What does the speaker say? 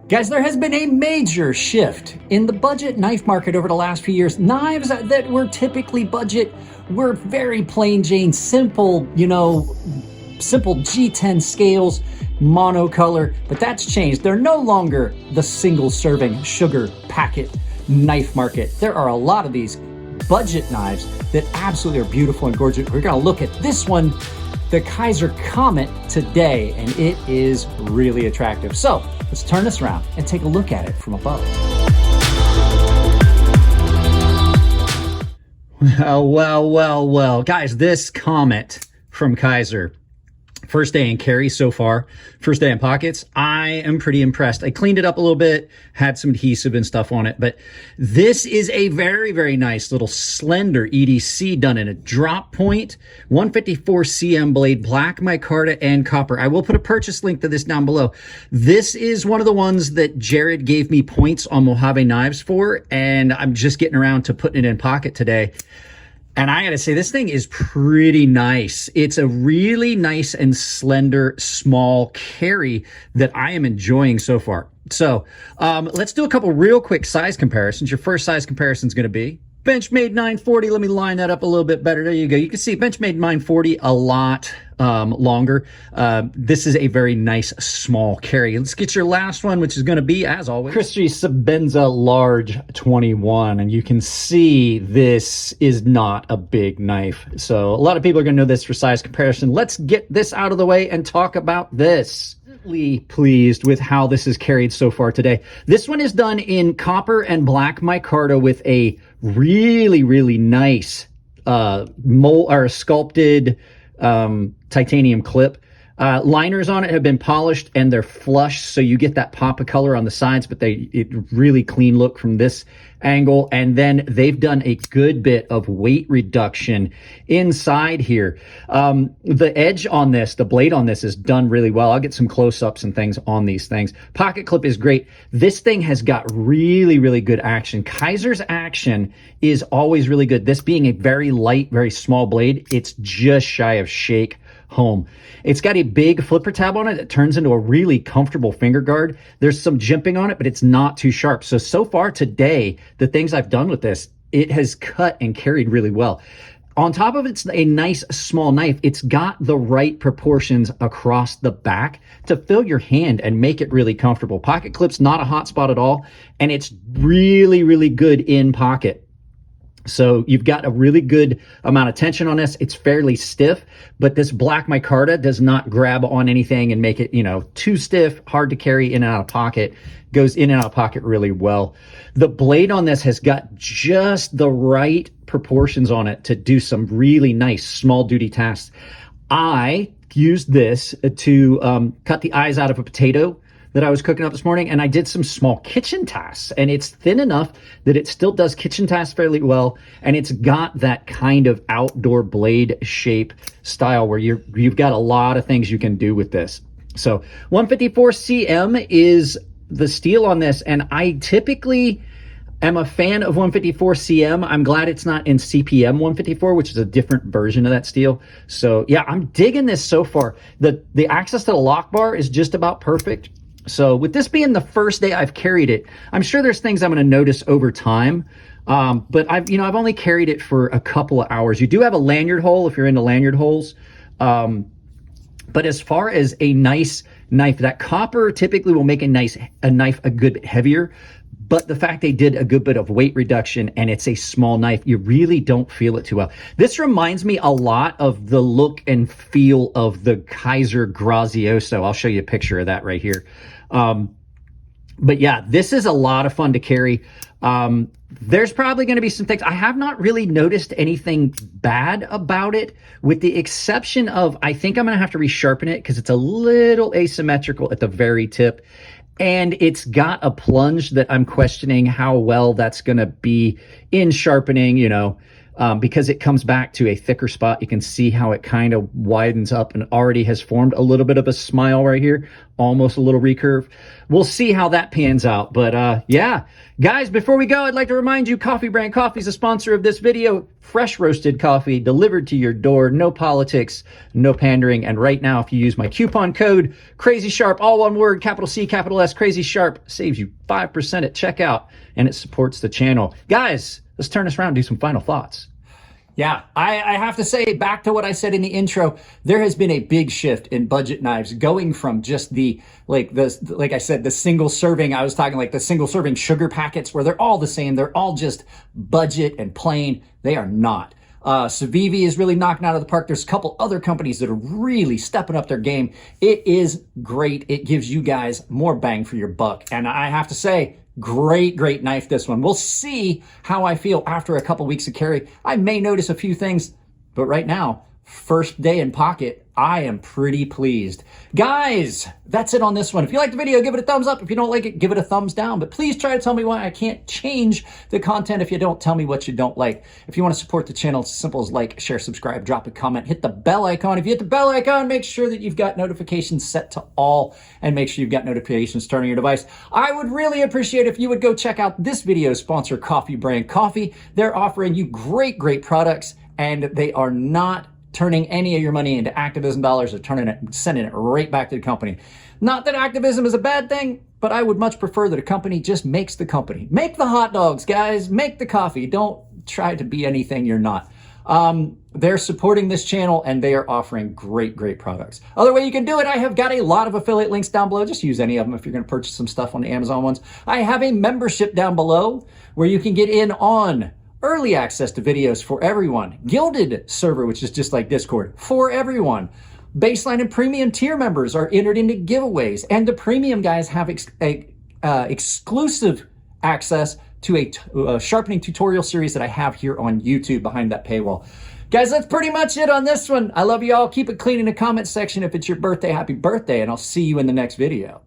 Guys, there has been a major shift in the budget knife market over the last few years. Knives that were typically budget were very plain Jane, simple, simple G10 scales, monocolor, but that's changed. They're no longer the single serving sugar packet knife market. There are a lot of these budget knives that absolutely are beautiful and gorgeous. We're gonna look at this one, the Kizer Comet, today, and it is really attractive. So let's turn this around and take a look at it from above. Well, guys, this Comet from Kizer, first day in carry so far, first day in pockets, I am pretty impressed. I cleaned it up a little bit, had some adhesive and stuff on it, but this is a very, very nice little slender EDC done in a drop point, 154 cm blade, black micarta and copper. I will put a purchase link to this down below. This is one of the ones that Jared gave me points on Mojave Knives for, and I'm just getting around to putting it in pocket today. And I gotta say, this thing is pretty nice. It's a really nice and slender, small carry that I am enjoying so far. So let's do a couple real quick size comparisons. Your first size comparison is gonna be Benchmade 940. Let me line that up a little bit better. There you go. You can see Benchmade 940 a lot longer. This is a very nice small carry. Let's get your last one, which is going to be, as always, Christie Sabenza Large 21. And you can see this is not a big knife. So a lot of people are going to know this for size comparison. Let's get this out of the way and talk about this. Pleased with how this is carried so far today. This one is done in copper and black micarta with a really, really nice sculpted titanium clip. Liners on it have been polished and they're flush, so you get that pop of color on the sides, but it really clean look from this angle. And then they've done a good bit of weight reduction inside here. The edge on this, the blade on this, is done really well. I'll get some close-ups and things on these things. Pocket clip is great. This thing has got really, really good action. Kizer's action is always really good. This being a very light, very small blade, it's just shy of shake home. It's got a big flipper tab on it that turns into a really comfortable finger guard. There's some jimping on it, but it's not too sharp. So far today, the things I've done with this, it has cut and carried really well. On top of it's a nice small knife, it's got the right proportions across the back to fill your hand and make it really comfortable. Pocket clip's not a hot spot at all, and it's really, really good in pocket. So you've got a really good amount of tension on this. It's fairly stiff, but this black micarta does not grab on anything and make it, too stiff, hard to carry in and out of pocket. Goes in and out of pocket really well. The blade on this has got just the right proportions on it to do some really nice small duty tasks. I used this to cut the eyes out of a potato that I was cooking up this morning, and I did some small kitchen tasks, and it's thin enough that it still does kitchen tasks fairly well, and it's got that kind of outdoor blade shape style where you've got a lot of things you can do with this. So 154 cm is the steel on this, and I typically am a fan of 154 cm. I'm glad it's not in CPM 154, which is a different version of that steel. So yeah, I'm digging this so far. The access to the lock bar is just about perfect. So with this being the first day I've carried it, I'm sure there's things I'm going to notice over time. But I've only carried it for a couple of hours. You do have a lanyard hole if you're into lanyard holes. But as far as a nice knife, that copper typically will make a knife a good bit heavier. But the fact they did a good bit of weight reduction and it's a small knife, you really don't feel it too well. This reminds me a lot of the look and feel of the Kizer Grazioso. I'll show you a picture of that right here. But yeah, this is a lot of fun to carry. There's probably going to be some things. I have not really noticed anything bad about it, with the exception of, I think I'm going to have to resharpen it because it's a little asymmetrical at the very tip. And it's got a plunge that I'm questioning how well that's going to be in sharpening, because it comes back to a thicker spot. You can see how it kind of widens up and already has formed a little bit of a smile right here, almost a little recurve. We'll see how that pans out. But yeah, guys, before we go, I'd like to remind you, Coffee Brand Coffee is a sponsor of this video. Fresh roasted coffee delivered to your door. No politics, no pandering. And right now, if you use my coupon code Crazy Sharp, all one word, capital C, capital S, Crazy Sharp, saves you 5% at checkout, and it supports the channel. Guys, let's turn this around and do some final thoughts. Yeah, I have to say, back to what I said in the intro, there has been a big shift in budget knives, going from just like I said, the single serving. I was talking like the single serving sugar packets where they're all the same. They're all just budget and plain. They are not. Civivi is really knocking out of the park. There's a couple other companies that are really stepping up their game. It is great. It gives you guys more bang for your buck. And I have to say, great knife, this one. We'll see how I feel after a couple weeks of carry. I may notice a few things, but right now, first day in pocket, I am pretty pleased. Guys, that's it on this one. If you like the video, give it a thumbs up. If you don't like it, give it a thumbs down. But please try to tell me why I can't change the content if you don't tell me what you don't like. If you want to support the channel, it's as simple as like, share, subscribe, drop a comment, hit the bell icon. If you hit the bell icon, make sure that you've got notifications set to all, and make sure you've got notifications turned on your device. I would really appreciate if you would go check out this video's sponsor, Coffee Brand Coffee. They're offering you great products, and they are not turning any of your money into activism dollars. Or sending it right back to the company. Not that activism is a bad thing, but I would much prefer that a company just makes the company. Make the hot dogs, guys. Make the coffee. Don't try to be anything you're not. They're supporting this channel, and they are offering great products. Other way you can do it, I have got a lot of affiliate links down below. Just use any of them if you're going to purchase some stuff on the Amazon ones. I have a membership down below where you can get in on early access to videos for everyone. Gilded server, which is just like Discord, for everyone. Baseline and premium tier members are entered into giveaways. And the premium guys have exclusive access to a sharpening tutorial series that I have here on YouTube behind that paywall. Guys, that's pretty much it on this one. I love you all. Keep it clean in the comment section. If it's your birthday, happy birthday. And I'll see you in the next video.